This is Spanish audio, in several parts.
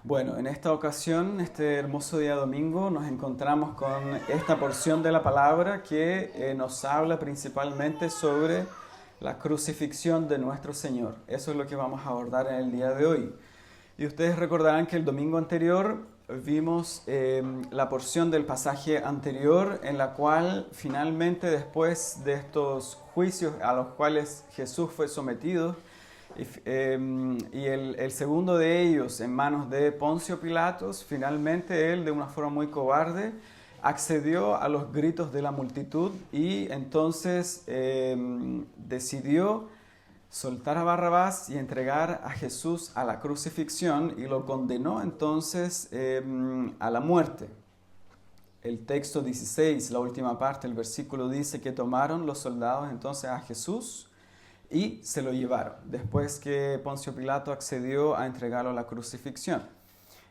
Bueno, en esta ocasión, este hermoso día domingo, nos encontramos con esta porción de la palabra que nos habla principalmente sobre la crucifixión de nuestro Señor. Eso es lo que vamos a abordar en el día de hoy. Y ustedes recordarán que el domingo anterior vimos la porción del pasaje anterior en la cual finalmente después de estos juicios a los cuales Jesús fue sometido, y el segundo de ellos en manos de Poncio Pilatos, finalmente él de una forma muy cobarde accedió a los gritos de la multitud y entonces decidió soltar a Barrabás y entregar a Jesús a la crucifixión y lo condenó entonces a la muerte. El texto 16, la última parte, el versículo dice que tomaron los soldados entonces a Jesús y se lo llevaron, después que Poncio Pilato accedió a entregarlo a la crucifixión.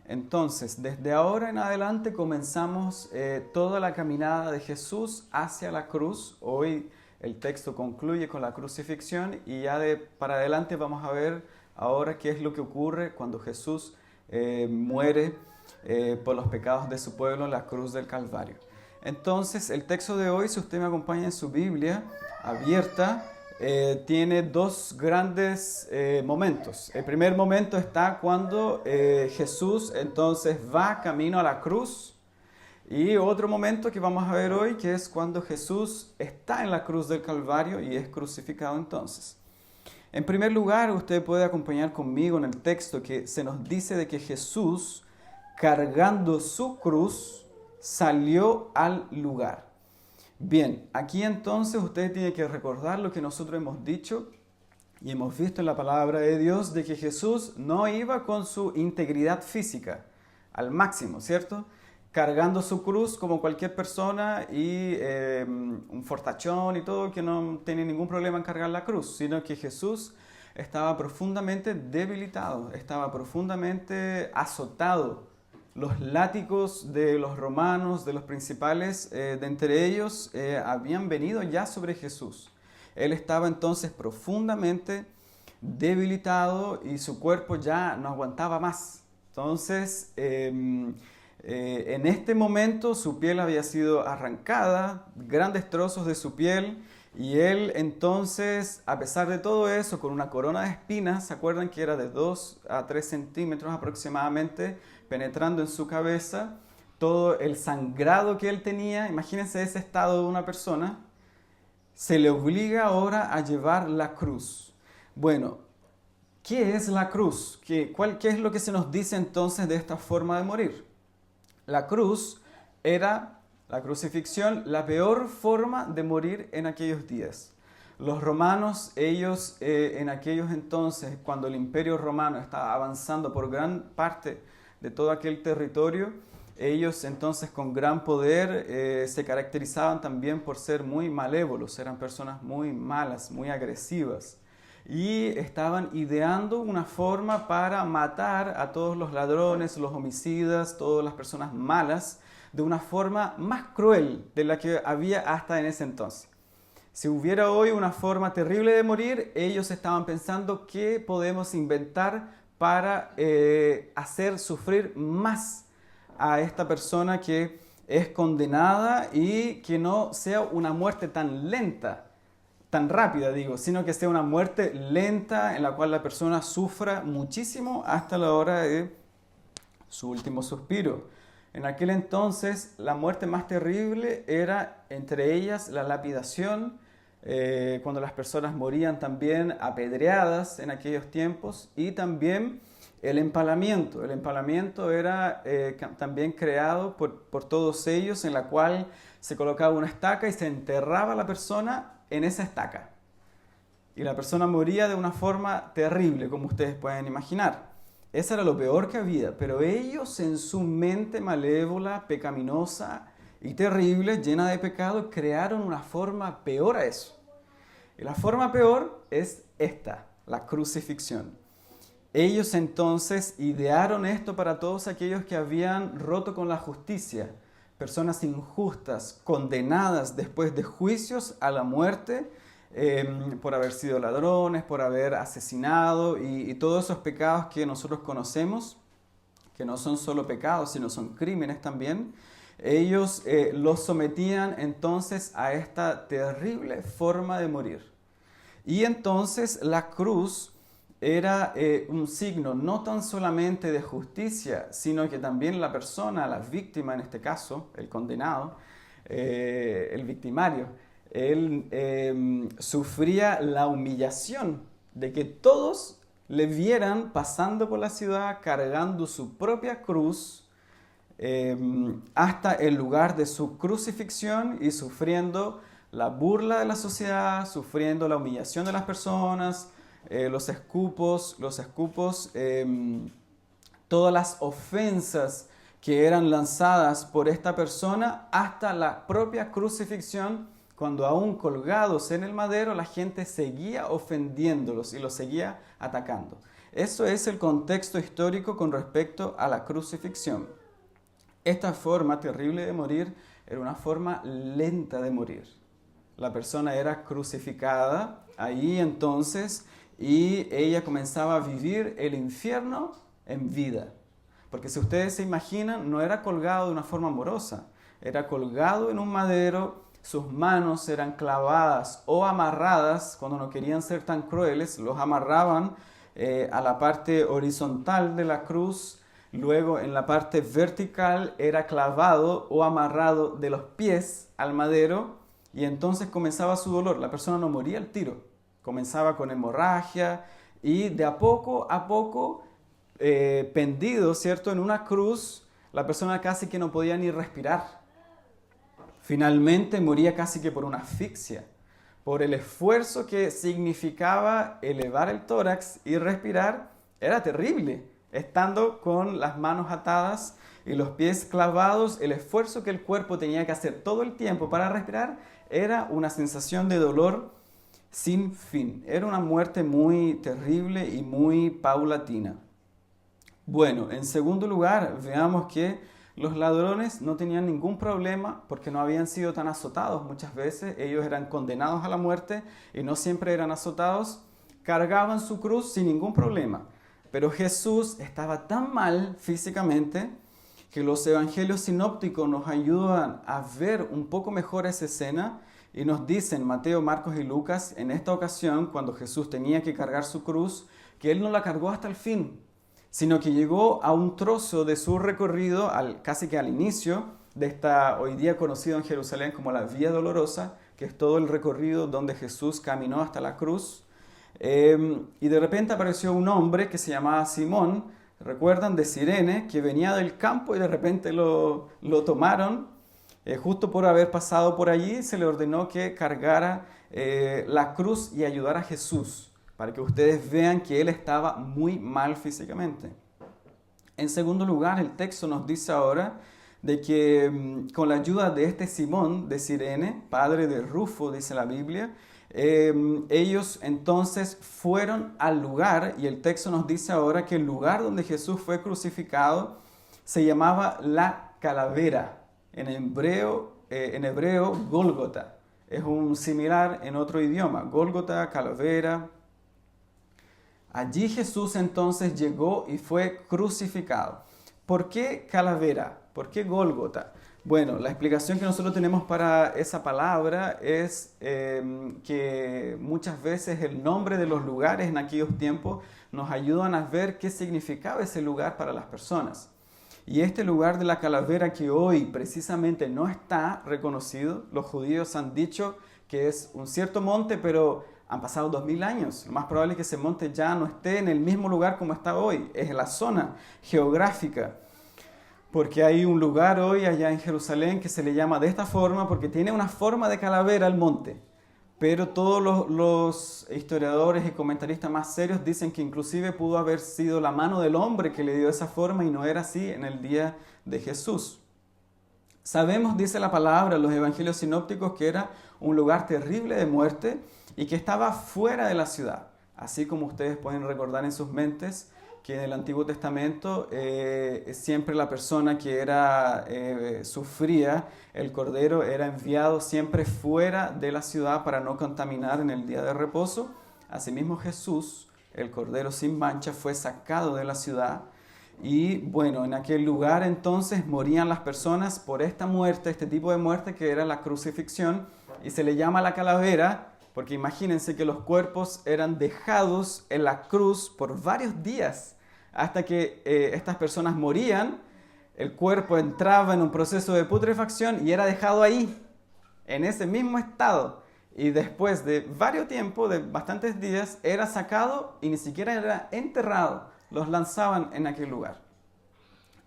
Entonces, desde ahora en adelante comenzamos toda la caminada de Jesús hacia la cruz. Hoy el texto concluye con la crucifixión y ya para adelante vamos a ver ahora qué es lo que ocurre cuando Jesús muere por los pecados de su pueblo en la cruz del Calvario. Entonces, el texto de hoy, si usted me acompaña en su Biblia abierta, tiene dos grandes momentos. El primer momento está cuando Jesús entonces va camino a la cruz, y otro momento que vamos a ver hoy, que es cuando Jesús está en la cruz del Calvario y es crucificado entonces. En primer lugar, usted puede acompañar conmigo en el texto que se nos dice de que Jesús, cargando su cruz, salió al lugar. Bien, aquí entonces usted tiene que recordar lo que nosotros hemos dicho y hemos visto en la palabra de Dios, de que Jesús no iba con su integridad física al máximo, ¿cierto? Cargando su cruz como cualquier persona y un fortachón y todo, que no tiene ningún problema en cargar la cruz, sino que Jesús estaba profundamente debilitado, estaba profundamente azotado. Los látigos de los romanos, de los principales, de entre ellos, habían venido ya sobre Jesús. Él estaba entonces profundamente debilitado y su cuerpo ya no aguantaba más. Entonces, en este momento su piel había sido arrancada, grandes trozos de su piel, y él entonces, a pesar de todo eso, con una corona de espinas, ¿se acuerdan que era de 2 a 3 centímetros aproximadamente, penetrando en su cabeza, todo el sangrado que él tenía? Imagínense ese estado de una persona. Se le obliga ahora a llevar la cruz. Bueno, ¿qué es la cruz? ¿Qué es lo que se nos dice entonces de esta forma de morir? La cruz era, la crucifixión, la peor forma de morir en aquellos días. Los romanos, ellos en aquellos entonces, cuando el imperio romano estaba avanzando por gran parte de todo aquel territorio, ellos entonces con gran poder se caracterizaban también por ser muy malévolos, eran personas muy malas, muy agresivas, y estaban ideando una forma para matar a todos los ladrones, los homicidas, todas las personas malas, de una forma más cruel de la que había hasta en ese entonces. Si hubiera hoy una forma terrible de morir, ellos estaban pensando qué podemos inventar para hacer sufrir más a esta persona que es condenada, y que no sea una muerte tan lenta, tan rápida digo, sino que sea una muerte lenta en la cual la persona sufra muchísimo hasta la hora de su último suspiro. En aquel entonces la muerte más terrible era entre ellas la lapidación, cuando las personas morían también apedreadas en aquellos tiempos, y también el empalamiento. El empalamiento era también creado por todos ellos, en la cual se colocaba una estaca y se enterraba a la persona en esa estaca. Y la persona moría de una forma terrible, como ustedes pueden imaginar. Eso era lo peor que había, pero ellos en su mente malévola, pecaminosa y terrible, llena de pecado, crearon una forma peor a eso. Y la forma peor es esta, la crucifixión. Ellos entonces idearon esto para todos aquellos que habían roto con la justicia, personas injustas, condenadas después de juicios a la muerte, por haber sido ladrones, por haber asesinado y todos esos pecados que nosotros conocemos, que no son solo pecados, sino son crímenes también, ellos los sometían entonces a esta terrible forma de morir. Y entonces la cruz era un signo no tan solamente de justicia, sino que también la persona, la víctima en este caso, el condenado, el victimario, él sufría la humillación de que todos le vieran pasando por la ciudad cargando su propia cruz hasta el lugar de su crucifixión y sufriendo la burla de la sociedad, sufriendo la humillación de las personas, los escupos, todas las ofensas que eran lanzadas por esta persona hasta la propia crucifixión, cuando aún colgados en el madero la gente seguía ofendiéndolos y los seguía atacando. Eso es el contexto histórico con respecto a la crucifixión. Esta forma terrible de morir era una forma lenta de morir. La persona era crucificada ahí entonces y ella comenzaba a vivir el infierno en vida. Porque si ustedes se imaginan, no era colgado de una forma amorosa, era colgado en un madero, sus manos eran clavadas o amarradas, cuando no querían ser tan crueles, los amarraban a la parte horizontal de la cruz, luego en la parte vertical era clavado o amarrado de los pies al madero y entonces comenzaba su dolor. La persona no moría al tiro, comenzaba con hemorragia y de a poco, pendido, ¿cierto?, en una cruz, la persona casi que no podía ni respirar. Finalmente moría casi que por una asfixia, por el esfuerzo que significaba elevar el tórax y respirar. Era terrible, estando con las manos atadas y los pies clavados, el esfuerzo que el cuerpo tenía que hacer todo el tiempo para respirar era una sensación de dolor sin fin. Era una muerte muy terrible y muy paulatina. Bueno, en segundo lugar, veamos que los ladrones no tenían ningún problema porque no habían sido tan azotados muchas veces. Ellos eran condenados a la muerte y no siempre eran azotados. Cargaban su cruz sin ningún problema. Pero Jesús estaba tan mal físicamente que los evangelios sinópticos nos ayudan a ver un poco mejor esa escena y nos dicen, Mateo, Marcos y Lucas, en esta ocasión, cuando Jesús tenía que cargar su cruz, que Él no la cargó hasta el fin, sino que llegó a un trozo de su recorrido, casi que al inicio de esta hoy día conocido en Jerusalén como la Vía Dolorosa, que es todo el recorrido donde Jesús caminó hasta la cruz. Y de repente apareció un hombre que se llamaba Simón, recuerdan, de Cirene, que venía del campo y de repente lo tomaron. Justo por haber pasado por allí, se le ordenó que cargara la cruz y ayudara a Jesús, para que ustedes vean que él estaba muy mal físicamente. En segundo lugar, el texto nos dice ahora de que con la ayuda de este Simón de Cirene, padre de Rufo, dice la Biblia, ellos entonces fueron al lugar, y el texto nos dice ahora que el lugar donde Jesús fue crucificado se llamaba la calavera, en hebreo Gólgota. Es un similar en otro idioma, Gólgota, calavera. Allí Jesús entonces llegó y fue crucificado. ¿Por qué calavera? ¿Por qué Gólgota? Bueno, la explicación que nosotros tenemos para esa palabra es que muchas veces el nombre de los lugares en aquellos tiempos nos ayudan a ver qué significaba ese lugar para las personas. Y este lugar de la calavera que hoy precisamente no está reconocido, los judíos han dicho que es un cierto monte, pero han pasado 2000 años. Lo más probable es que ese monte ya no esté en el mismo lugar como está hoy. Es la zona geográfica. Porque hay un lugar hoy allá en Jerusalén que se le llama de esta forma porque tiene una forma de calavera el monte. Pero todos los historiadores y comentaristas más serios dicen que inclusive pudo haber sido la mano del hombre que le dio esa forma y no era así en el día de Jesús. Sabemos, dice la palabra, los evangelios sinópticos, que era un lugar terrible de muerte y que estaba fuera de la ciudad. Así como ustedes pueden recordar en sus mentes que en el Antiguo Testamento siempre la persona que sufría el cordero era enviado siempre fuera de la ciudad para no contaminar en el día de reposo. Asimismo Jesús, el cordero sin mancha, fue sacado de la ciudad Y bueno, en aquel lugar entonces morían las personas por esta muerte, este tipo de muerte que era la crucifixión, y se le llama la calavera, porque imagínense que los cuerpos eran dejados en la cruz por varios días, hasta que estas personas morían, el cuerpo entraba en un proceso de putrefacción y era dejado ahí, en ese mismo estado. Y después de varios tiempos, de bastantes días, era sacado y ni siquiera era enterrado. Los lanzaban en aquel lugar.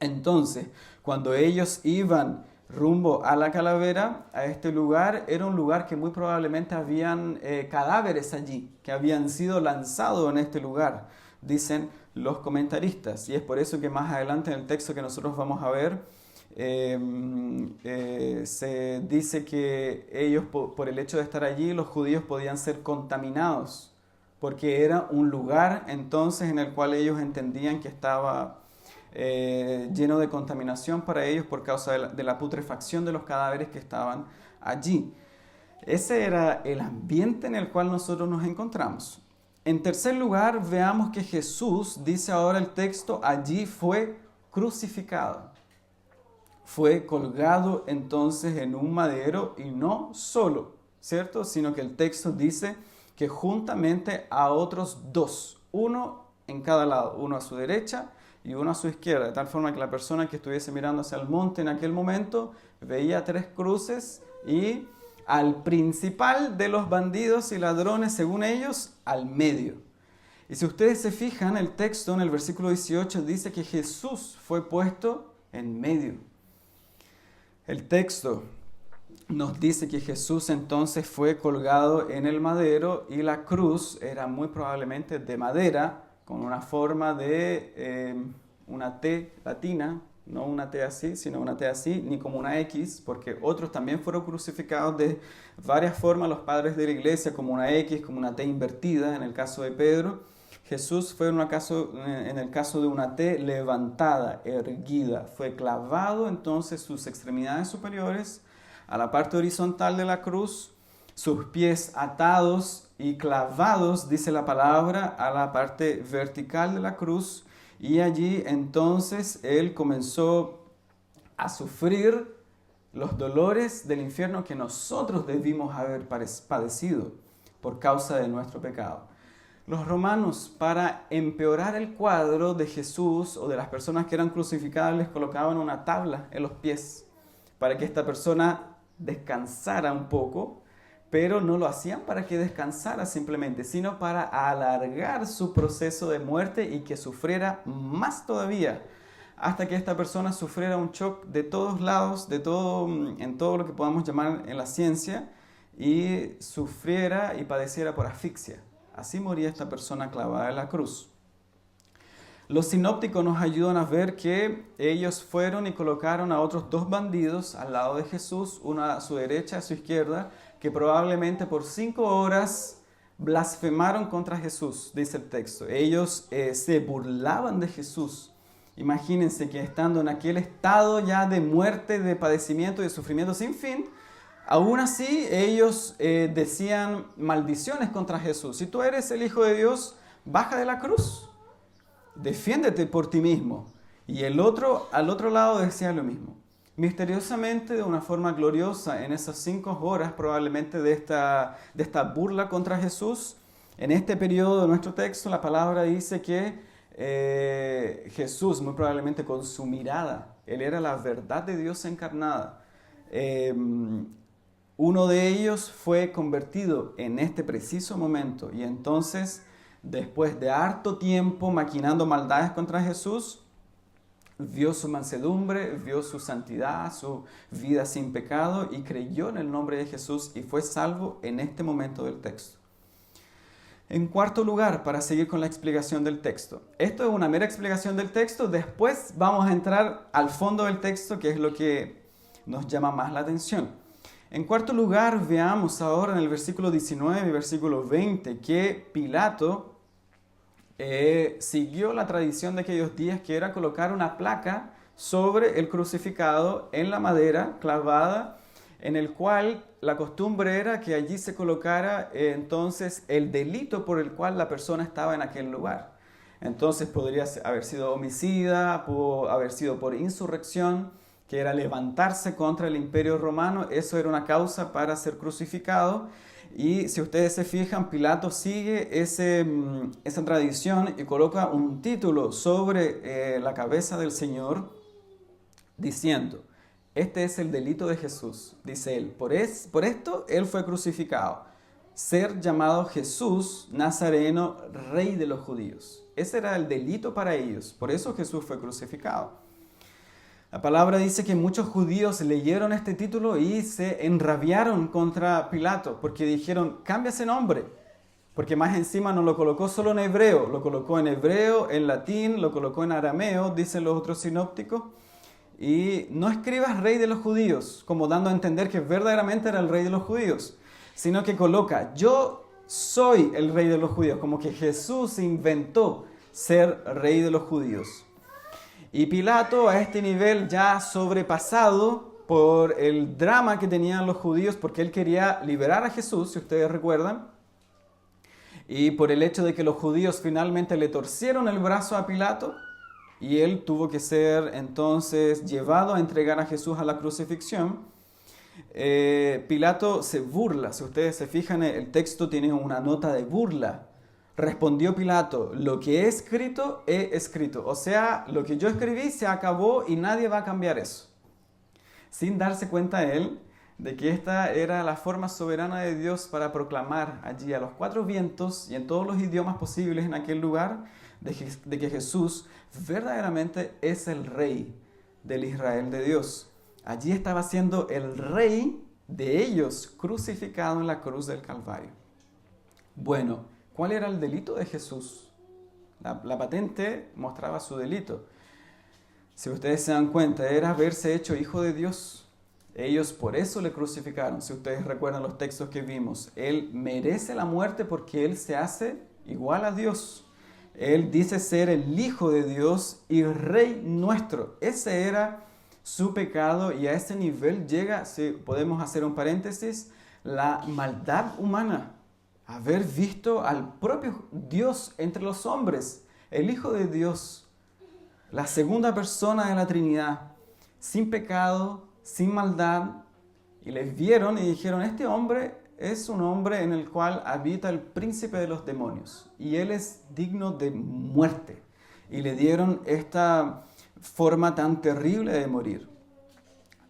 Entonces, cuando ellos iban rumbo a la calavera, a este lugar, era un lugar que muy probablemente habían cadáveres allí, que habían sido lanzados en este lugar, dicen los comentaristas. Y es por eso que más adelante en el texto que nosotros vamos a ver, se dice que ellos, por el hecho de estar allí, los judíos podían ser contaminados, porque era un lugar entonces en el cual ellos entendían que estaba lleno de contaminación para ellos por causa de la putrefacción de los cadáveres que estaban allí. Ese era el ambiente en el cual nosotros nos encontramos. En tercer lugar, veamos que Jesús, dice ahora el texto, allí fue crucificado. Fue colgado entonces en un madero y no solo, ¿cierto? Sino que el texto dice que juntamente a otros dos, uno en cada lado, uno a su derecha y uno a su izquierda, de tal forma que la persona que estuviese mirando hacia el monte en aquel momento veía tres cruces y al principal de los bandidos y ladrones, según ellos, al medio. Y si ustedes se fijan, el texto en el versículo 18 dice que Jesús fue puesto en medio. El texto nos dice que Jesús entonces fue colgado en el madero y la cruz era muy probablemente de madera con una forma de una T latina, no una T así, sino una T así, ni como una X, porque otros también fueron crucificados de varias formas, los padres de la iglesia, como una X, como una T invertida, en el caso de Pedro. Jesús fue en el caso de una T levantada, erguida, fue clavado entonces sus extremidades superiores a la parte horizontal de la cruz, sus pies atados y clavados, dice la palabra, a la parte vertical de la cruz, y allí entonces él comenzó a sufrir los dolores del infierno que nosotros debimos haber padecido por causa de nuestro pecado. Los romanos, para empeorar el cuadro de Jesús o de las personas que eran crucificadas, les colocaban una tabla en los pies para que esta persona descansara un poco, pero no lo hacían para que descansara simplemente, sino para alargar su proceso de muerte y que sufriera más todavía, hasta que esta persona sufriera un shock de todos lados, en todo lo que podamos llamar en la ciencia, y sufriera y padeciera por asfixia. Así moría esta persona clavada en la cruz. Los sinópticos nos ayudan a ver que ellos fueron y colocaron a otros dos bandidos al lado de Jesús, uno a su derecha, a su izquierda, que probablemente por 5 horas blasfemaron contra Jesús, dice el texto. Ellos se burlaban de Jesús. Imagínense que estando en aquel estado ya de muerte, de padecimiento y de sufrimiento sin fin, aún así ellos decían maldiciones contra Jesús. Si tú eres el Hijo de Dios, baja de la cruz. Defiéndete por ti mismo. Y el otro, al otro lado, decía lo mismo. Misteriosamente, de una forma gloriosa, en esas 5 horas probablemente de esta burla contra Jesús, en este periodo de nuestro texto, la palabra dice que Jesús, muy probablemente con su mirada, Él era la verdad de Dios encarnada. Uno de ellos fue convertido en este preciso momento y entonces, después de harto tiempo maquinando maldades contra Jesús, vio su mansedumbre, vio su santidad, su vida sin pecado y creyó en el nombre de Jesús y fue salvo en este momento del texto. En cuarto lugar, para seguir con la explicación del texto. Esto es una mera explicación del texto, después vamos a entrar al fondo del texto, que es lo que nos llama más la atención. En cuarto lugar, veamos ahora en el versículo 19 y versículo 20 que Pilato siguió la tradición de aquellos días, que era colocar una placa sobre el crucificado en la madera clavada, en el cual la costumbre era que allí se colocara entonces el delito por el cual la persona estaba en aquel lugar. Entonces podría haber sido homicida, pudo haber sido por insurrección, que era levantarse contra el imperio romano. Eso era una causa para ser crucificado. Y si ustedes se fijan, Pilato sigue esa tradición y coloca un título sobre la cabeza del Señor diciendo: este es el delito de Jesús, dice él. Por esto él fue crucificado. Ser llamado Jesús Nazareno, rey de los judíos. Ese era el delito para ellos. Por eso Jesús fue crucificado. La palabra dice que muchos judíos leyeron este título y se enrabiaron contra Pilato porque dijeron: cambia ese nombre. Porque más encima no lo colocó solo en hebreo, lo colocó en hebreo, en latín, lo colocó en arameo, dicen los otros sinópticos. Y no escribas rey de los judíos, como dando a entender que verdaderamente era el rey de los judíos, sino que coloca: yo soy el rey de los judíos, como que Jesús inventó ser rey de los judíos. Y Pilato, a este nivel ya sobrepasado por el drama que tenían los judíos, porque él quería liberar a Jesús, si ustedes recuerdan, y por el hecho de que los judíos finalmente le torcieron el brazo a Pilato, y él tuvo que ser entonces llevado a entregar a Jesús a la crucifixión. Pilato se burla. Si ustedes se fijan, el texto tiene una nota de burla. Respondió Pilato: lo que he escrito, he escrito. O sea, lo que yo escribí se acabó y nadie va a cambiar eso. Sin darse cuenta él de que esta era la forma soberana de Dios para proclamar allí a los cuatro vientos y en todos los idiomas posibles en aquel lugar de que Jesús verdaderamente es el rey del Israel de Dios. Allí estaba siendo el rey de ellos, crucificado en la cruz del Calvario. Bueno, ¿cuál era el delito de Jesús? La patente mostraba su delito. Si ustedes se dan cuenta, era haberse hecho hijo de Dios. Ellos por eso le crucificaron. Si ustedes recuerdan los textos que vimos, Él merece la muerte porque Él se hace igual a Dios. Él dice ser el Hijo de Dios y Rey nuestro. Ese era su pecado y a ese nivel llega, si podemos hacer un paréntesis, la maldad humana. Haber visto al propio Dios entre los hombres, el Hijo de Dios, la segunda persona de la Trinidad, sin pecado, sin maldad, y les vieron y dijeron: este hombre es un hombre en el cual habita el príncipe de los demonios y él es digno de muerte. Y le dieron esta forma tan terrible de morir.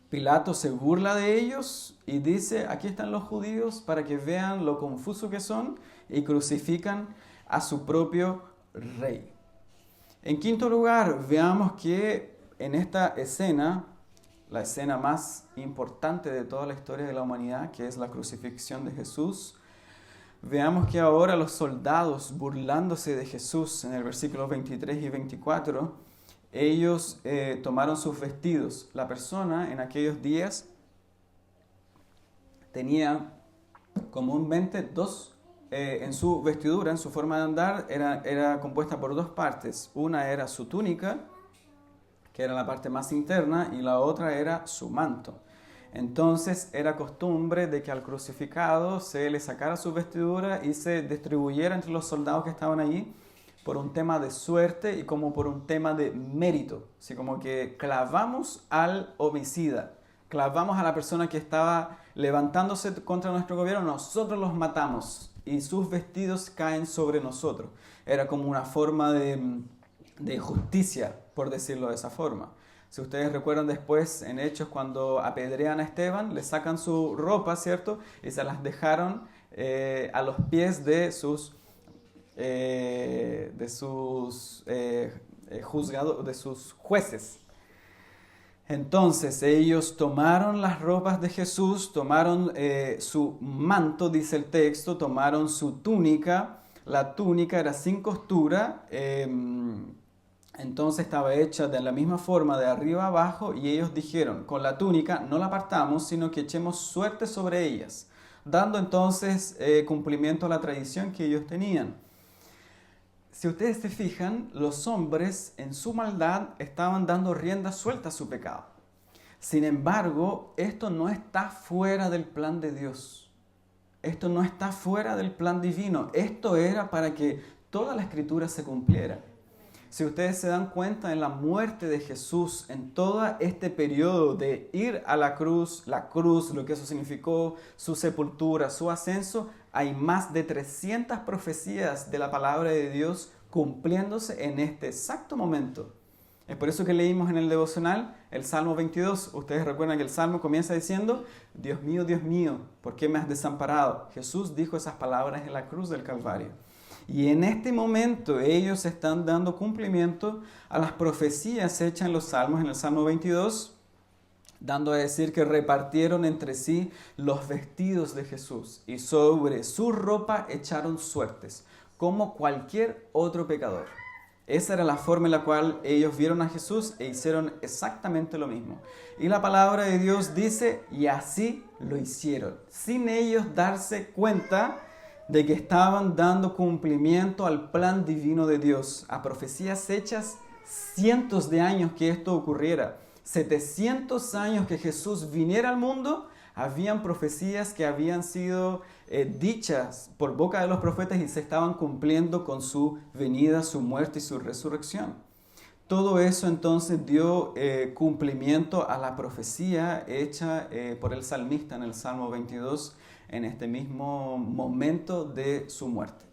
Pilato se burla de ellos y dice: aquí están los judíos para que vean lo confuso que son, y crucifican a su propio rey. En quinto lugar, veamos que en esta escena, la escena más importante de toda la historia de la humanidad, que es la crucifixión de Jesús, veamos que ahora los soldados, burlándose de Jesús en el versículo 23 y 24, ellos tomaron sus vestidos. La persona en aquellos días tenía comúnmente en su vestidura, en su forma de andar, era compuesta por dos partes. Una era su túnica, que era la parte más interna, y la otra era su manto. Entonces era costumbre de que al crucificado se le sacara su vestidura y se distribuyera entre los soldados que estaban allí por un tema de suerte y como por un tema de mérito. Así como que clavamos al homicida, clavamos a la persona que estaba levantándose contra nuestro gobierno, nosotros los matamos y sus vestidos caen sobre nosotros. Era como una forma de justicia, por decirlo de esa forma. Si ustedes recuerdan después en Hechos, cuando apedrean a Esteban, le sacan su ropa, ¿cierto? Y se las dejaron a los pies de sus juzgados, de sus jueces. Entonces ellos tomaron las ropas de Jesús, tomaron su manto, dice el texto, tomaron su túnica. La túnica era sin costura, entonces estaba hecha de la misma forma de arriba a abajo, y ellos dijeron: con la túnica no la partamos, sino que echemos suerte sobre ellas, dando entonces cumplimiento a la tradición que ellos tenían. Si ustedes se fijan, los hombres en su maldad estaban dando rienda suelta a su pecado. Sin embargo, esto no está fuera del plan de Dios. Esto no está fuera del plan divino. Esto era para que toda la Escritura se cumpliera. Si ustedes se dan cuenta en la muerte de Jesús, en todo este periodo de ir a la cruz, lo que eso significó, su sepultura, su ascenso, hay más de 300 profecías de la palabra de Dios cumpliéndose en este exacto momento. Es por eso que leímos en el devocional el Salmo 22. Ustedes recuerdan que el Salmo comienza diciendo, Dios mío, ¿por qué me has desamparado? Jesús dijo esas palabras en la cruz del Calvario. Y en este momento ellos están dando cumplimiento a las profecías hechas en los Salmos, en el Salmo 22, dando a decir que repartieron entre sí los vestidos de Jesús y sobre su ropa echaron suertes, como cualquier otro pecador. Esa era la forma en la cual ellos vieron a Jesús e hicieron exactamente lo mismo. Y la palabra de Dios dice, y así lo hicieron, sin ellos darse cuenta de que estaban dando cumplimiento al plan divino de Dios, a profecías hechas cientos de años que esto ocurriera. 700 años que Jesús viniera al mundo, habían profecías que habían sido dichas por boca de los profetas y se estaban cumpliendo con su venida, su muerte y su resurrección. Todo eso entonces dio cumplimiento a la profecía hecha por el salmista en el Salmo 22, en este mismo momento de su muerte.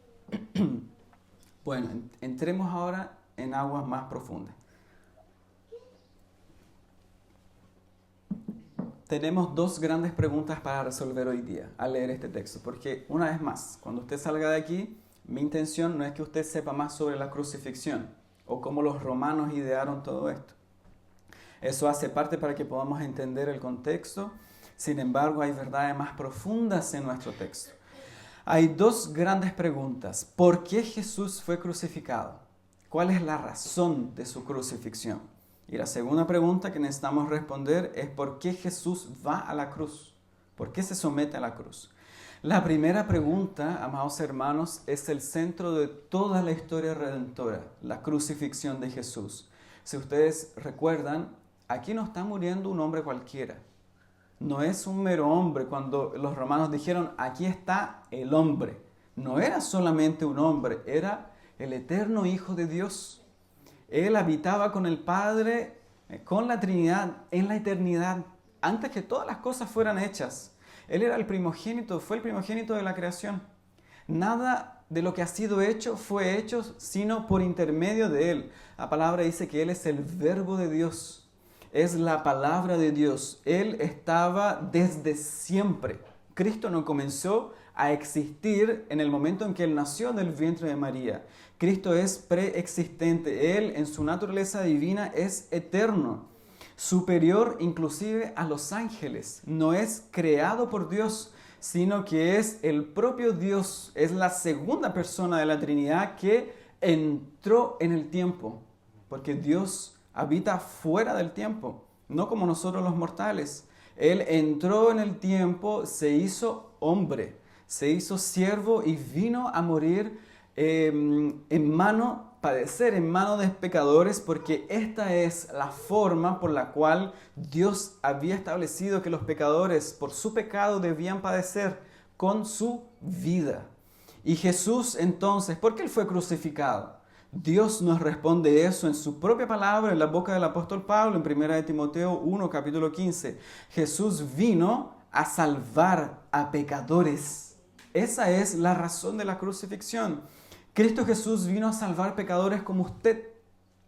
Bueno, entremos ahora en aguas más profundas. Tenemos dos grandes preguntas para resolver hoy día al leer este texto, porque una vez más, cuando usted salga de aquí, mi intención no es que usted sepa más sobre la crucifixión o cómo los romanos idearon todo esto. Eso hace parte para que podamos entender el contexto. Sin embargo, hay verdades más profundas en nuestro texto. Hay dos grandes preguntas. ¿Por qué Jesús fue crucificado? ¿Cuál es la razón de su crucifixión? Y la segunda pregunta que necesitamos responder es ¿por qué Jesús va a la cruz? ¿Por qué se somete a la cruz? La primera pregunta, amados hermanos, es el centro de toda la historia redentora, la crucifixión de Jesús. Si ustedes recuerdan, aquí no está muriendo un hombre cualquiera. No es un mero hombre. Cuando los romanos dijeron, aquí está el hombre, no era solamente un hombre, era el eterno Hijo de Dios. Él habitaba con el Padre, con la Trinidad, en la eternidad, antes que todas las cosas fueran hechas. Él era el primogénito, fue el primogénito de la creación. Nada de lo que ha sido hecho fue hecho sino por intermedio de Él. La palabra dice que Él es el Verbo de Dios. Es la palabra de Dios. Él estaba desde siempre. Cristo no comenzó a existir en el momento en que Él nació del vientre de María. Cristo es preexistente. Él en su naturaleza divina es eterno, superior inclusive a los ángeles. No es creado por Dios, sino que es el propio Dios. Es la segunda persona de la Trinidad que entró en el tiempo, porque Dios habita fuera del tiempo, no como nosotros los mortales. Él entró en el tiempo, se hizo hombre, se hizo siervo y vino a morir padecer en mano de pecadores, porque esta es la forma por la cual Dios había establecido que los pecadores por su pecado debían padecer con su vida. Y Jesús entonces, ¿por qué Él fue crucificado? Dios nos responde eso en su propia palabra, en la boca del apóstol Pablo, en 1 Timoteo 1, capítulo 15. Jesús vino a salvar a pecadores. Esa es la razón de la crucifixión. Cristo Jesús vino a salvar pecadores como usted,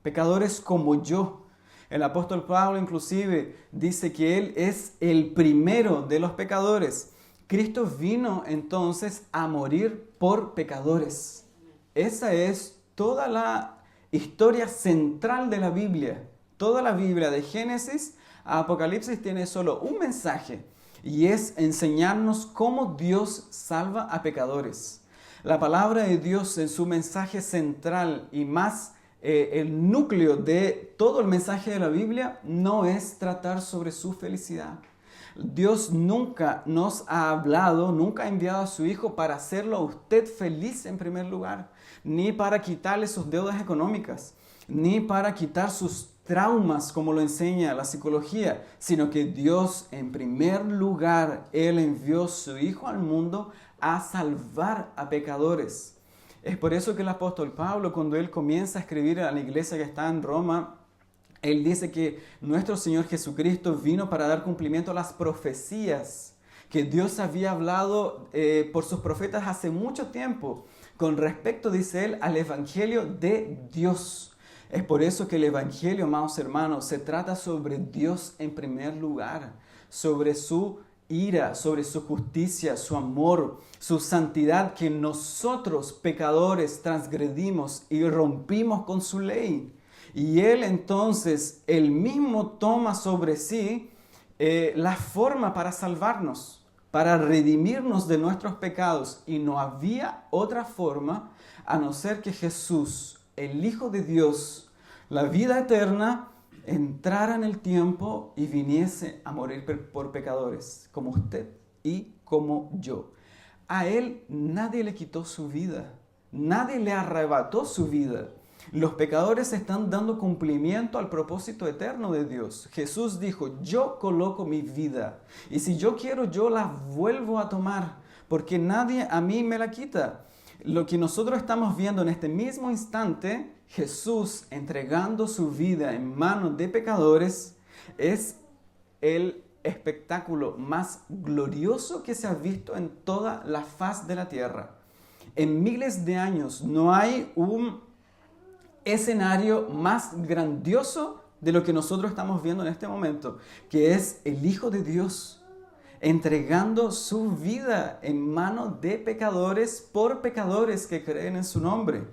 pecadores como yo. El apóstol Pablo inclusive dice que Él es el primero de los pecadores. Cristo vino entonces a morir por pecadores. Esa es toda la historia central de la Biblia. Toda la Biblia de Génesis a Apocalipsis tiene solo un mensaje y es enseñarnos cómo Dios salva a pecadores. La palabra de Dios en su mensaje central y más el núcleo de todo el mensaje de la Biblia no es tratar sobre su felicidad. Dios nunca nos ha hablado, nunca ha enviado a su Hijo para hacerlo a usted feliz en primer lugar, ni para quitarle sus deudas económicas, ni para quitar sus traumas como lo enseña la psicología, sino que Dios en primer lugar, Él envió a su Hijo al mundo a salvar a pecadores. Es por eso que el apóstol Pablo, cuando él comienza a escribir a la iglesia que está en Roma, él dice que nuestro Señor Jesucristo vino para dar cumplimiento a las profecías que Dios había hablado por sus profetas hace mucho tiempo, con respecto, dice él, al Evangelio de Dios. Es por eso que el Evangelio, amados hermanos, se trata sobre Dios en primer lugar, sobre su ira, sobre su justicia, su amor, su santidad, que nosotros, pecadores, transgredimos y rompimos con su ley. Y Él entonces, Él mismo toma sobre sí la forma para salvarnos, para redimirnos de nuestros pecados. Y no había otra forma a no ser que Jesús, el Hijo de Dios, la vida eterna, entrara en el tiempo y viniese a morir por pecadores, como usted y como yo. A Él nadie le quitó su vida, nadie le arrebató su vida. Los pecadores están dando cumplimiento al propósito eterno de Dios. Jesús dijo, yo coloco mi vida y si yo quiero, yo la vuelvo a tomar, porque nadie a mí me la quita. Lo que nosotros estamos viendo en este mismo instante, Jesús entregando su vida en manos de pecadores, es el espectáculo más glorioso que se ha visto en toda la faz de la tierra. En miles de años no hay un escenario más grandioso de lo que nosotros estamos viendo en este momento, que es el Hijo de Dios entregando su vida en manos de pecadores por pecadores que creen en su nombre.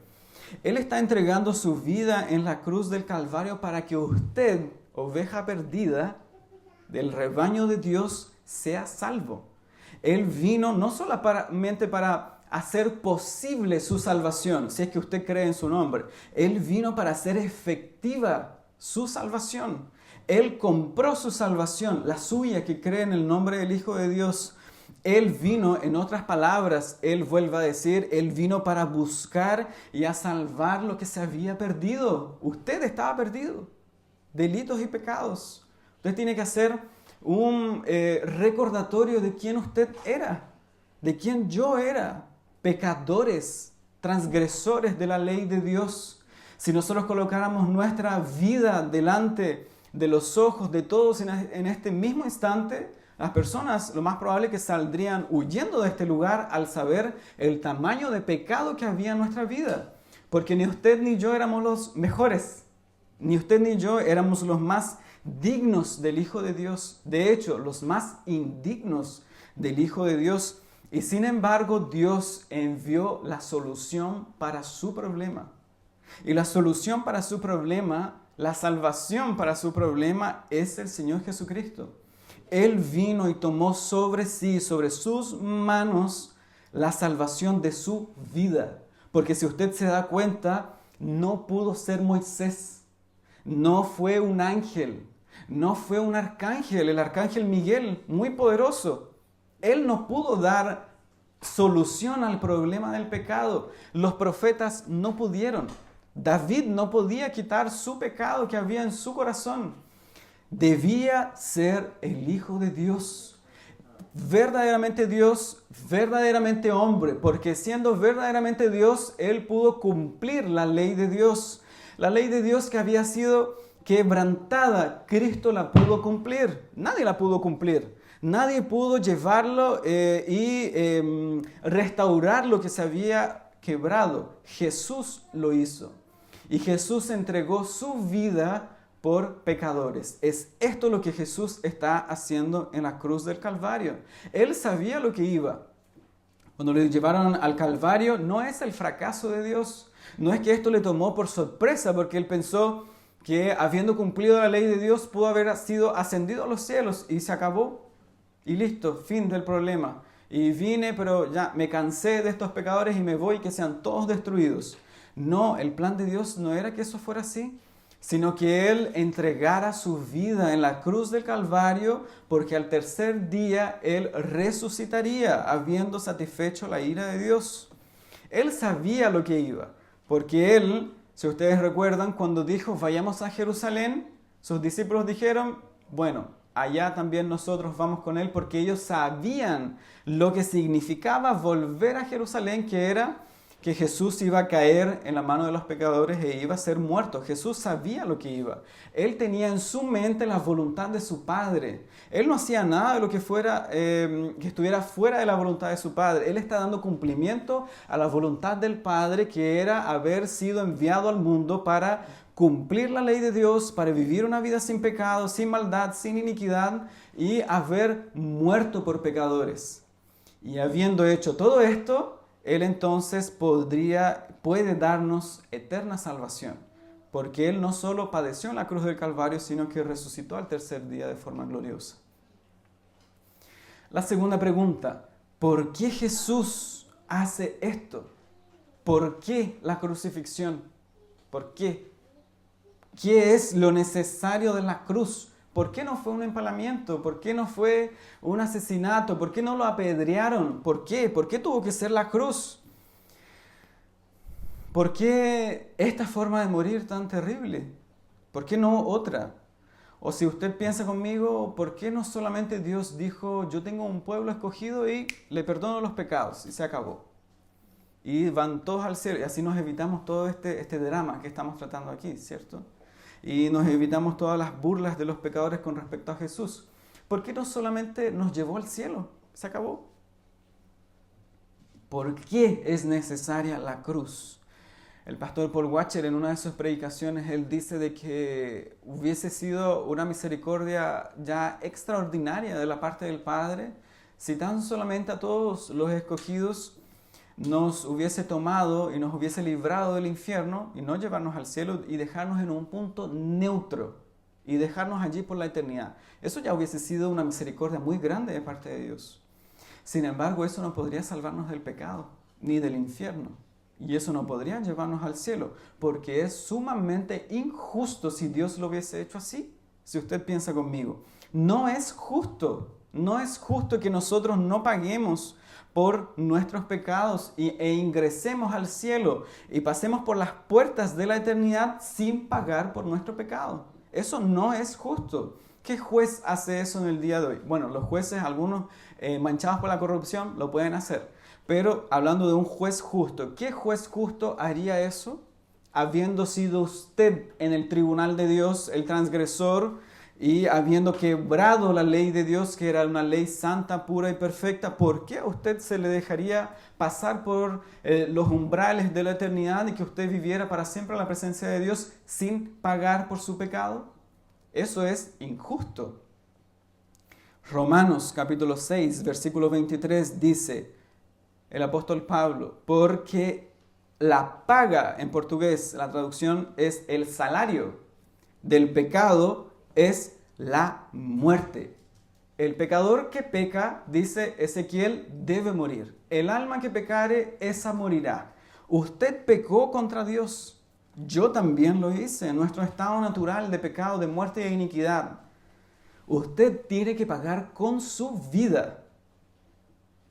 Él está entregando su vida en la cruz del Calvario para que usted, oveja perdida del rebaño de Dios, sea salvo. Él vino no solamente para hacer posible su salvación, si es que usted cree en su nombre. Él vino para hacer efectiva su salvación. Él compró su salvación, la suya que cree en el nombre del Hijo de Dios. Él vino, en otras palabras, Él vuelve a decir, Él vino para buscar y a salvar lo que se había perdido. Usted estaba perdido, delitos y pecados. Usted tiene que hacer un recordatorio de quién usted era, de quién yo era, pecadores, transgresores de la ley de Dios. Si nosotros colocáramos nuestra vida delante de los ojos de todos en este mismo instante, las personas lo más probable es que saldrían huyendo de este lugar al saber el tamaño de pecado que había en nuestra vida. Porque ni usted ni yo éramos los mejores, ni usted ni yo éramos los más dignos del Hijo de Dios. De hecho, los más indignos del Hijo de Dios. Y sin embargo, Dios envió la solución para su problema. Y la solución para su problema, la salvación para su problema, es el Señor Jesucristo. Él vino y tomó sobre sí, sobre sus manos, la salvación de su vida. Porque si usted se da cuenta, no pudo ser Moisés, no fue un ángel, no fue un arcángel, el arcángel Miguel, muy poderoso. Él no pudo dar solución al problema del pecado. Los profetas no pudieron. David no podía quitar su pecado que había en su corazón. Debía ser el Hijo de Dios, verdaderamente hombre, porque siendo verdaderamente Dios, Él pudo cumplir la ley de Dios. La ley de Dios que había sido quebrantada, Cristo la pudo cumplir. Nadie la pudo cumplir. Nadie pudo llevarlo y restaurar lo que se había quebrado. Jesús lo hizo. Y Jesús entregó su vida por pecadores. Es esto lo que Jesús está haciendo en la cruz del Calvario. Él sabía lo que iba. Cuando le llevaron al Calvario, no es el fracaso de Dios. No es que esto le tomó por sorpresa, porque Él pensó que habiendo cumplido la ley de Dios, pudo haber sido ascendido a los cielos y se acabó. Y listo, fin del problema. Y vine, pero ya me cansé de estos pecadores y me voy, que sean todos destruidos. No, el plan de Dios no era que eso fuera así, sino que Él entregara su vida en la cruz del Calvario, porque al tercer día Él resucitaría, habiendo satisfecho la ira de Dios. Él sabía lo que iba, porque Él, si ustedes recuerdan, cuando dijo, vayamos a Jerusalén, sus discípulos dijeron, bueno, allá también nosotros vamos con Él, porque ellos sabían lo que significaba volver a Jerusalén, que era que Jesús iba a caer en la mano de los pecadores e iba a ser muerto. Jesús sabía lo que iba. Él tenía en su mente la voluntad de su Padre. Él no hacía nada de lo que estuviera fuera de la voluntad de su Padre. Él está dando cumplimiento a la voluntad del Padre, que era haber sido enviado al mundo para cumplir la ley de Dios, para vivir una vida sin pecado, sin maldad, sin iniquidad y haber muerto por pecadores. Y habiendo hecho todo esto, Él entonces puede darnos eterna salvación, porque Él no solo padeció en la cruz del Calvario, sino que resucitó al tercer día de forma gloriosa. La segunda pregunta: ¿por qué Jesús hace esto? ¿Por qué la crucifixión? ¿Por qué? ¿Qué es lo necesario de la cruz? ¿Por qué no fue un empalamiento? ¿Por qué no fue un asesinato? ¿Por qué no lo apedrearon? ¿Por qué? ¿Por qué tuvo que ser la cruz? ¿Por qué esta forma de morir tan terrible? ¿Por qué no otra? O si usted piensa conmigo, ¿por qué no solamente Dios dijo, yo tengo un pueblo escogido y le perdono los pecados y se acabó? Y van todos al cielo y así nos evitamos todo este drama que estamos tratando aquí, ¿cierto? Y nos evitamos todas las burlas de los pecadores con respecto a Jesús. ¿Por qué no solamente nos llevó al cielo? Se acabó. ¿Por qué es necesaria la cruz? El pastor Paul Washer, en una de sus predicaciones, él dice de que hubiese sido una misericordia ya extraordinaria de la parte del Padre si tan solamente a todos los escogidos nos hubiese tomado y nos hubiese librado del infierno y no llevarnos al cielo y dejarnos en un punto neutro y dejarnos allí por la eternidad. Eso ya hubiese sido una misericordia muy grande de parte de Dios. Sin embargo, eso no podría salvarnos del pecado ni del infierno. Y eso no podría llevarnos al cielo, porque es sumamente injusto si Dios lo hubiese hecho así. Si usted piensa conmigo, no es justo que nosotros no paguemos por nuestros pecados e ingresemos al cielo y pasemos por las puertas de la eternidad sin pagar por nuestro pecado. Eso no es justo. ¿Qué juez hace eso en el día de hoy? Bueno, los jueces, algunos manchados por la corrupción, lo pueden hacer. Pero hablando de un juez justo, ¿qué juez justo haría eso? Habiendo sido usted en el tribunal de Dios el transgresor y habiendo quebrado la ley de Dios, que era una ley santa, pura y perfecta, ¿por qué a usted se le dejaría pasar por los umbrales de la eternidad y que usted viviera para siempre en la presencia de Dios sin pagar por su pecado? Eso es injusto. Romanos capítulo 6, versículo 23 dice el apóstol Pablo, porque la paga, en portugués, la traducción es el salario del pecado, es la muerte. El pecador que peca, dice Ezequiel, debe morir. El alma que pecare, esa morirá. Usted pecó contra Dios. Yo también lo hice. En nuestro estado natural de pecado, de muerte e iniquidad. Usted tiene que pagar con su vida.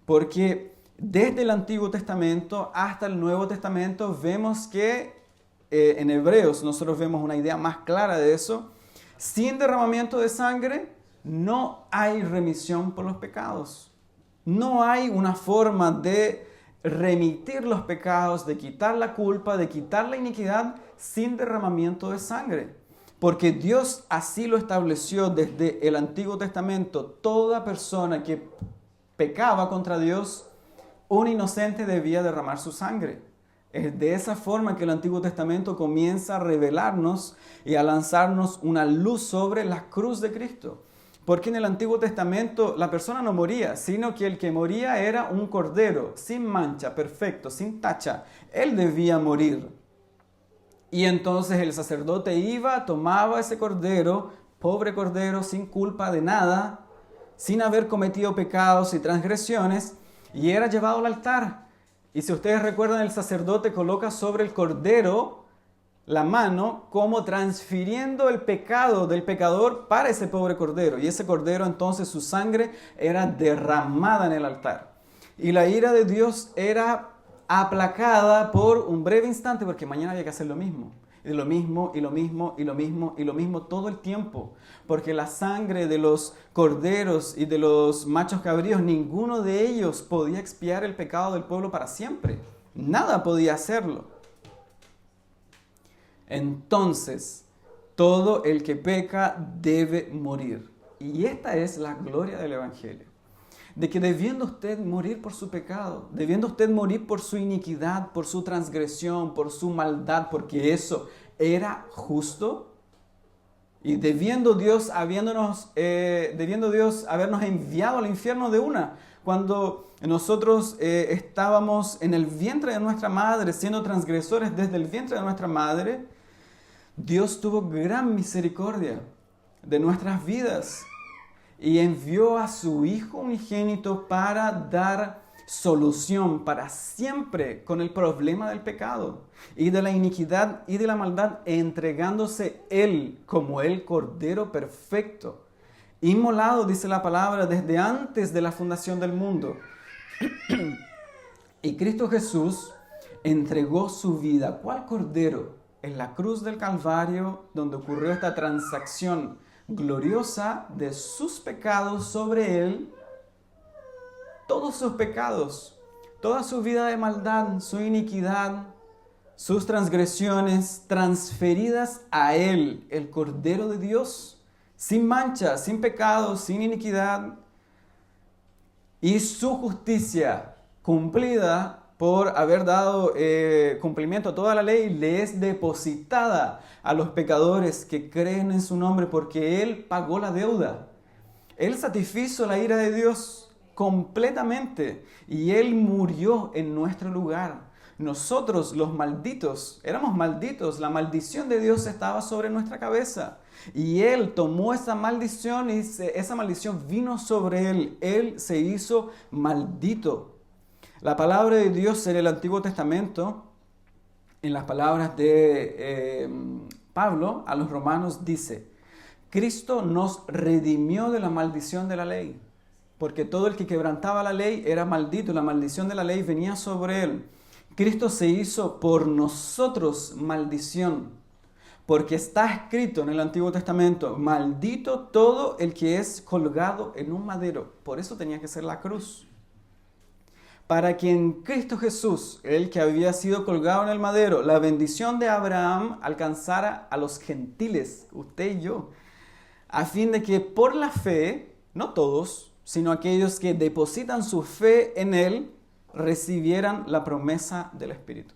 Porque desde el Antiguo Testamento hasta el Nuevo Testamento vemos que en Hebreos nosotros vemos una idea más clara de eso. Sin derramamiento de sangre no hay remisión por los pecados. No hay una forma de remitir los pecados, de quitar la culpa, de quitar la iniquidad sin derramamiento de sangre. Porque Dios así lo estableció desde el Antiguo Testamento. Toda persona que pecaba contra Dios, un inocente debía derramar su sangre. Es de esa forma que el Antiguo Testamento comienza a revelarnos y a lanzarnos una luz sobre la cruz de Cristo. Porque en el Antiguo Testamento la persona no moría, sino que el que moría era un cordero, sin mancha, perfecto, sin tacha. Él debía morir. Y entonces el sacerdote iba, tomaba ese cordero, pobre cordero, sin culpa de nada, sin haber cometido pecados y transgresiones, y era llevado al altar. Y si ustedes recuerdan, el sacerdote coloca sobre el cordero la mano como transfiriendo el pecado del pecador para ese pobre cordero. Y ese cordero entonces su sangre era derramada en el altar. Y la ira de Dios era aplacada por un breve instante porque mañana había que hacer lo mismo. Y lo mismo, y lo mismo, y lo mismo, y lo mismo todo el tiempo. Porque la sangre de los corderos y de los machos cabríos, ninguno de ellos podía expiar el pecado del pueblo para siempre. Nada podía hacerlo. Entonces, todo el que peca debe morir. Y esta es la gloria del Evangelio. De que debiendo usted morir por su pecado, debiendo usted morir por su iniquidad, por su transgresión, por su maldad, porque eso era justo, y debiendo Dios habernos enviado al infierno de una, cuando nosotros estábamos en el vientre de nuestra madre, siendo transgresores desde el vientre de nuestra madre, Dios tuvo gran misericordia de nuestras vidas y envió a su Hijo unigénito para dar solución para siempre con el problema del pecado y de la iniquidad y de la maldad, entregándose Él como el Cordero perfecto, inmolado, dice la palabra, desde antes de la fundación del mundo. Y Cristo Jesús entregó su vida. ¿Cuál Cordero? En la cruz del Calvario, donde ocurrió esta transacción gloriosa de sus pecados sobre Él, todos sus pecados, toda su vida de maldad, su iniquidad, sus transgresiones transferidas a Él, el Cordero de Dios, sin mancha, sin pecado, sin iniquidad, y su justicia cumplida por haber dado cumplimiento a toda la ley, le es depositada a los pecadores que creen en su nombre, porque Él pagó la deuda. Él satisfizo la ira de Dios completamente y Él murió en nuestro lugar. Nosotros, los malditos, éramos malditos, la maldición de Dios estaba sobre nuestra cabeza. Y Él tomó esa maldición y esa maldición vino sobre Él. Él se hizo maldito. La palabra de Dios en el Antiguo Testamento, en las palabras de Pablo a los romanos, dice: Cristo nos redimió de la maldición de la ley, porque todo el que quebrantaba la ley era maldito, la maldición de la ley venía sobre él. Cristo se hizo por nosotros maldición, porque está escrito en el Antiguo Testamento: maldito todo el que es colgado en un madero. Por eso tenía que ser la cruz. Para que en Cristo Jesús, el que había sido colgado en el madero, la bendición de Abraham alcanzara a los gentiles, usted y yo, a fin de que por la fe, no todos, sino aquellos que depositan su fe en Él, recibieran la promesa del Espíritu.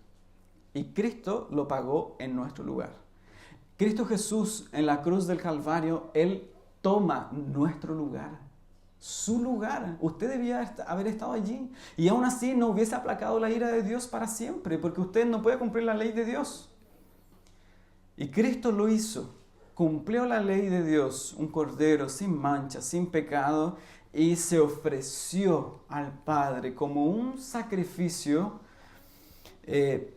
Y Cristo lo pagó en nuestro lugar. Cristo Jesús en la cruz del Calvario, Él toma nuestro lugar. Su lugar. Usted debía haber estado allí. Y aún así no hubiese aplacado la ira de Dios para siempre, porque usted no puede cumplir la ley de Dios. Y Cristo lo hizo. Cumplió la ley de Dios, un cordero sin mancha, sin pecado, y se ofreció al Padre como un sacrificio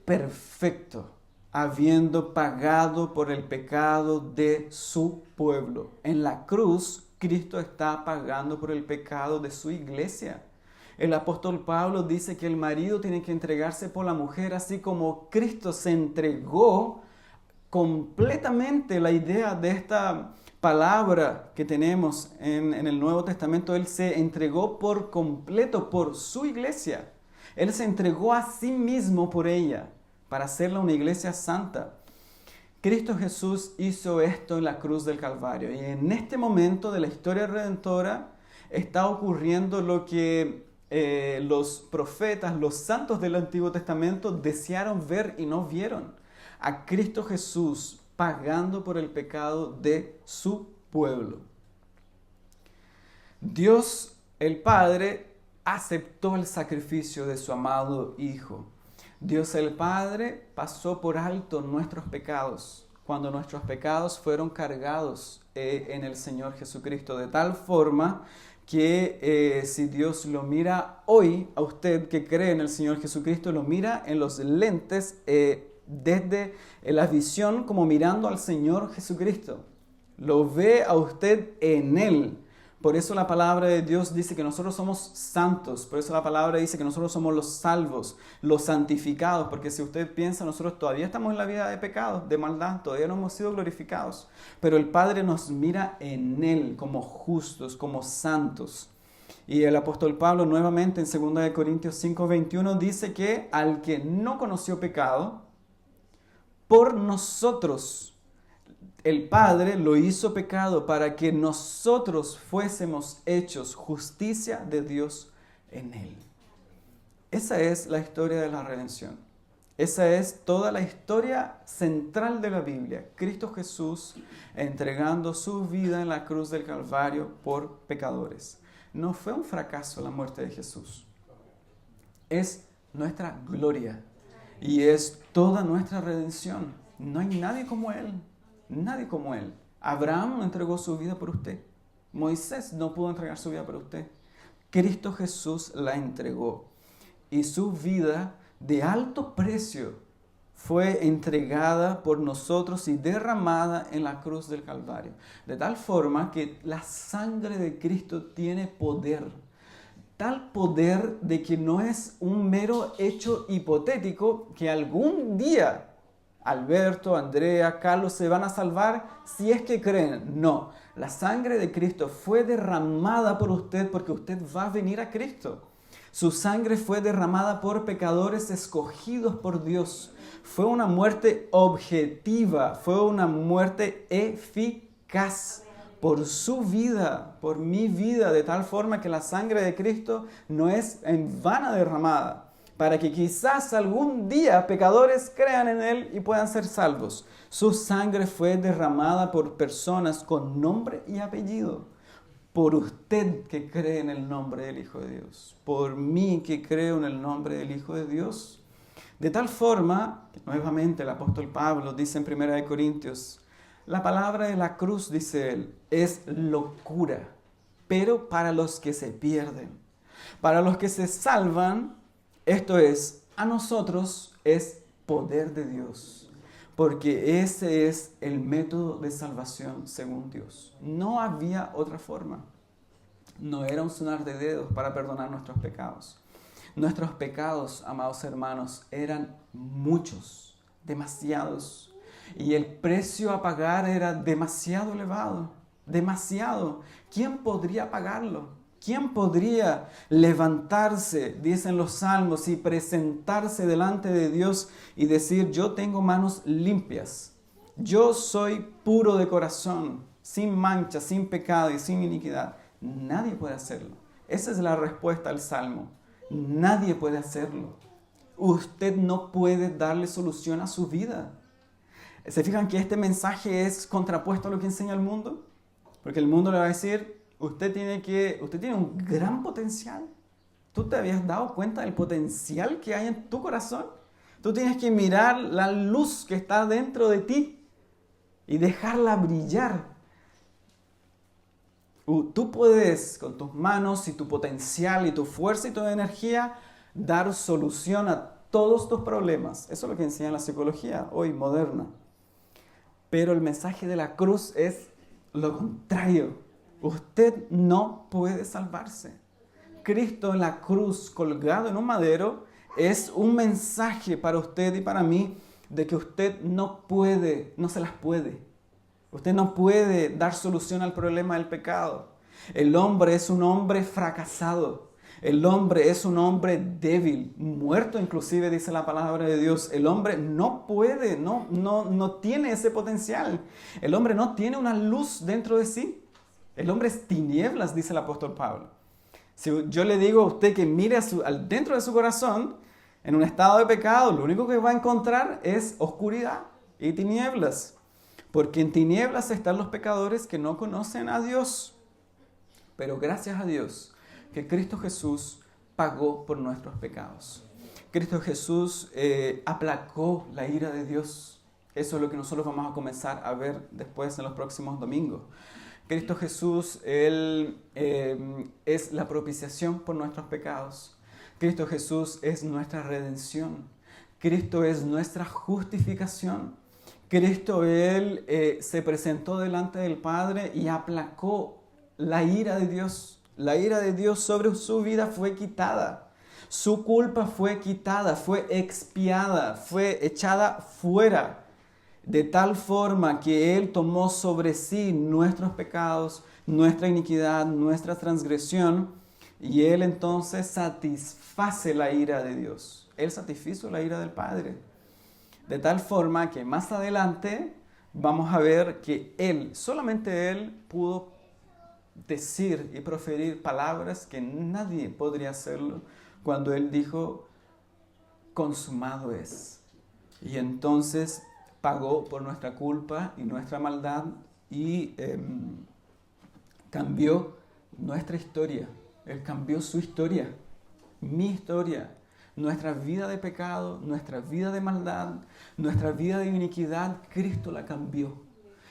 perfecto, habiendo pagado por el pecado de su pueblo. En la cruz, Cristo está pagando por el pecado de su iglesia. El apóstol Pablo dice que el marido tiene que entregarse por la mujer, así como Cristo se entregó completamente. La idea de esta palabra que tenemos en el Nuevo Testamento, Él se entregó por completo por su iglesia. Él se entregó a sí mismo por ella, para hacerla una iglesia santa. Cristo Jesús hizo esto en la cruz del Calvario. Y en este momento de la historia redentora está ocurriendo lo que los profetas, los santos del Antiguo Testamento desearon ver y no vieron. A Cristo Jesús pagando por el pecado de su pueblo. Dios, el Padre, aceptó el sacrificio de su amado Hijo. Dios el Padre pasó por alto nuestros pecados cuando nuestros pecados fueron cargados en el Señor Jesucristo, de tal forma que si Dios lo mira hoy a usted que cree en el Señor Jesucristo, lo mira en los lentes desde la visión como mirando al Señor Jesucristo. Lo ve a usted en Él. Por eso la palabra de Dios dice que nosotros somos santos. Por eso la palabra dice que nosotros somos los salvos, los santificados. Porque si usted piensa, nosotros todavía estamos en la vida de pecado, de maldad. Todavía no hemos sido glorificados. Pero el Padre nos mira en Él como justos, como santos. Y el apóstol Pablo nuevamente en 2 Corintios 5:21 dice que al que no conoció pecado, por nosotros el Padre lo hizo pecado para que nosotros fuésemos hechos justicia de Dios en él. Esa es la historia de la redención. Esa es toda la historia central de la Biblia. Cristo Jesús entregando su vida en la cruz del Calvario por pecadores. No fue un fracaso la muerte de Jesús. Es nuestra gloria y es toda nuestra redención. No hay nadie como Él. Nadie como Él. Abraham no entregó su vida por usted. Moisés no pudo entregar su vida por usted. Cristo Jesús la entregó. Y su vida de alto precio fue entregada por nosotros y derramada en la cruz del Calvario. De tal forma que la sangre de Cristo tiene poder. Tal poder de que no es un mero hecho hipotético que algún día Alberto, Andrea, Carlos se van a salvar si es que creen. No, la sangre de Cristo fue derramada por usted porque usted va a venir a Cristo. Su sangre fue derramada por pecadores escogidos por Dios. Fue una muerte objetiva, fue una muerte eficaz por su vida, por mi vida, de tal forma que la sangre de Cristo no es en vano derramada, para que quizás algún día pecadores crean en Él y puedan ser salvos. Su sangre fue derramada por personas con nombre y apellido. Por usted que cree en el nombre del Hijo de Dios. Por mí que creo en el nombre del Hijo de Dios. De tal forma, nuevamente el apóstol Pablo dice en 1 Corintios, la palabra de la cruz, dice él, es locura, pero para los que se pierden. Para los que se salvan, esto es, a nosotros es poder de Dios. Porque ese es el método de salvación según Dios. No había otra forma. No era un sonar de dedos para perdonar nuestros pecados. Nuestros pecados, amados hermanos, eran muchos, demasiados. Y el precio a pagar era demasiado elevado, demasiado. ¿Quién podría pagarlo? ¿Quién podría levantarse, dicen los salmos, y presentarse delante de Dios y decir, yo tengo manos limpias, yo soy puro de corazón, sin mancha, sin pecado y sin iniquidad? Nadie puede hacerlo. Esa es la respuesta al salmo. Nadie puede hacerlo. Usted no puede darle solución a su vida. ¿Se fijan que este mensaje es contrapuesto a lo que enseña el mundo? Porque el mundo le va a decir, usted tiene un gran potencial. ¿Tú te habías dado cuenta del potencial que hay en tu corazón? Tú tienes que mirar la luz que está dentro de ti y dejarla brillar. Tú puedes, con tus manos y tu potencial y tu fuerza y tu energía, dar solución a todos tus problemas. Eso es lo que enseña la psicología hoy moderna. Pero el mensaje de la cruz es lo contrario. Usted no puede salvarse. Cristo en la cruz, colgado en un madero, es un mensaje para usted y para mí de que usted no puede, no se las puede. Usted no puede dar solución al problema del pecado. El hombre es un hombre fracasado. El hombre es un hombre débil, muerto inclusive, dice la palabra de Dios. El hombre no puede, no tiene ese potencial. El hombre no tiene una luz dentro de sí. El hombre es tinieblas, dice el apóstol Pablo. Si yo le digo a usted que mire dentro de su corazón, en un estado de pecado, lo único que va a encontrar es oscuridad y tinieblas. Porque en tinieblas están los pecadores que no conocen a Dios. Pero gracias a Dios que Cristo Jesús pagó por nuestros pecados. Cristo Jesús aplacó la ira de Dios. Eso es lo que nosotros vamos a comenzar a ver después en los próximos domingos. Cristo Jesús, Él es la propiciación por nuestros pecados. Cristo Jesús es nuestra redención. Cristo es nuestra justificación. Cristo, Él se presentó delante del Padre y aplacó la ira de Dios. La ira de Dios sobre su vida fue quitada. Su culpa fue quitada, fue expiada, fue echada fuera. De tal forma que Él tomó sobre sí nuestros pecados, nuestra iniquidad, nuestra transgresión, Y Él entonces satisface la ira de Dios. Él satisfizo la ira del Padre. De tal forma que más adelante vamos a ver que Él, solamente Él pudo decir y proferir palabras que nadie podría hacerlo cuando Él dijo, consumado es. Y entonces pagó por nuestra culpa y nuestra maldad y cambió nuestra historia. Él cambió su historia, mi historia, nuestra vida de pecado, nuestra vida de maldad, nuestra vida de iniquidad. Cristo la cambió.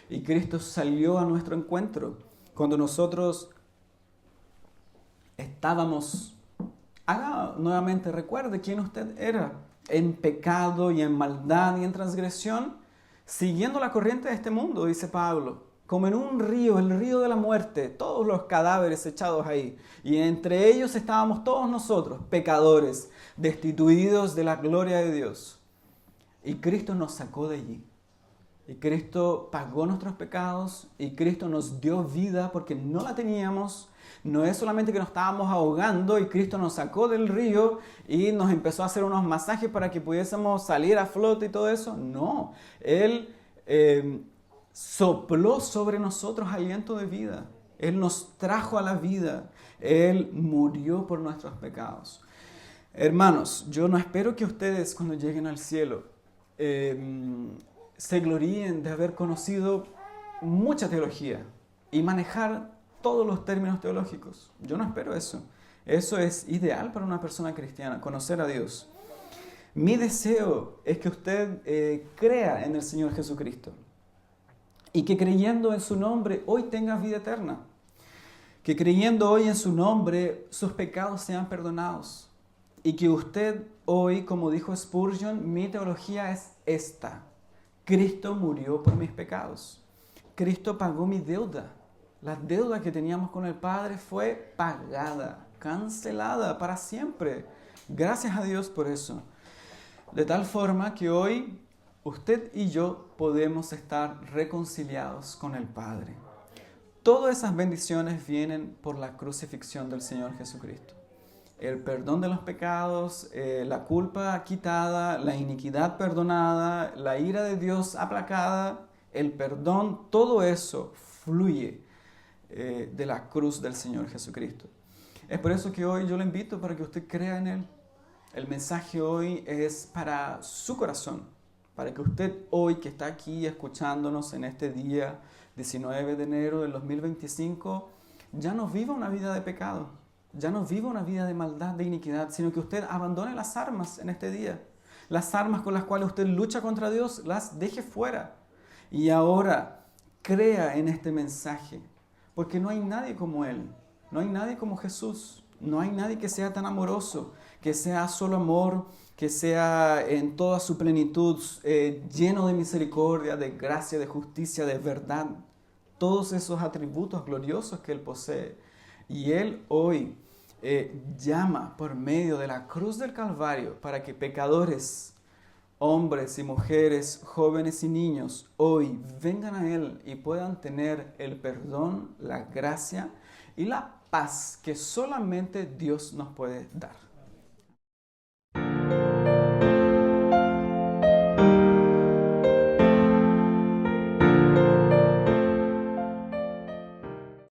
Y Cristo salió a nuestro encuentro. Cuando nosotros estábamos, haga nuevamente, recuerde quién usted era, en pecado y en maldad y en transgresión, siguiendo la corriente de este mundo, dice Pablo, como en un río, el río de la muerte, todos los cadáveres echados ahí, y entre ellos estábamos todos nosotros, pecadores, destituidos de la gloria de Dios. Y Cristo nos sacó de allí. Y Cristo pagó nuestros pecados y Cristo nos dio vida porque no la teníamos. No es solamente que nos estábamos ahogando y Cristo nos sacó del río y nos empezó a hacer unos masajes para que pudiésemos salir a flote y todo eso. No, Él sopló sobre nosotros aliento de vida. Él nos trajo a la vida. Él murió por nuestros pecados. Hermanos, yo no espero que ustedes cuando lleguen al cielo se gloríen de haber conocido mucha teología y manejar todos los términos teológicos. Yo no espero eso. Eso es ideal para una persona cristiana, conocer a Dios. Mi deseo es que usted crea en el Señor Jesucristo y que creyendo en su nombre hoy tenga vida eterna. Que creyendo hoy en su nombre sus pecados sean perdonados. Y que usted hoy, como dijo Spurgeon, mi teología es esta. Cristo murió por mis pecados. Cristo pagó mi deuda. La deuda que teníamos con el Padre fue pagada, cancelada para siempre. Gracias a Dios por eso. De tal forma que hoy usted y yo podemos estar reconciliados con el Padre. Todas esas bendiciones vienen por la crucifixión del Señor Jesucristo. El perdón de los pecados, la culpa quitada, la iniquidad perdonada, la ira de Dios aplacada, el perdón, todo eso fluye de la cruz del Señor Jesucristo. Es por eso que hoy yo le invito para que usted crea en Él. El mensaje hoy es para su corazón, para que usted hoy que está aquí escuchándonos en este día 19 de enero del 2025, ya no viva una vida de pecado. Ya no viva una vida de maldad, de iniquidad, sino que usted abandone las armas en este día. Las armas con las cuales usted lucha contra Dios, las deje fuera. Y ahora crea en este mensaje, porque no hay nadie como Él. No hay nadie como Jesús. No hay nadie que sea tan amoroso, que sea solo amor, que sea en toda su plenitud, lleno de misericordia, de gracia, de justicia, de verdad. Todos esos atributos gloriosos que Él posee. Y Él hoy llama por medio de la cruz del Calvario para que pecadores, hombres y mujeres, jóvenes y niños, hoy vengan a Él y puedan tener el perdón, la gracia y la paz que solamente Dios nos puede dar.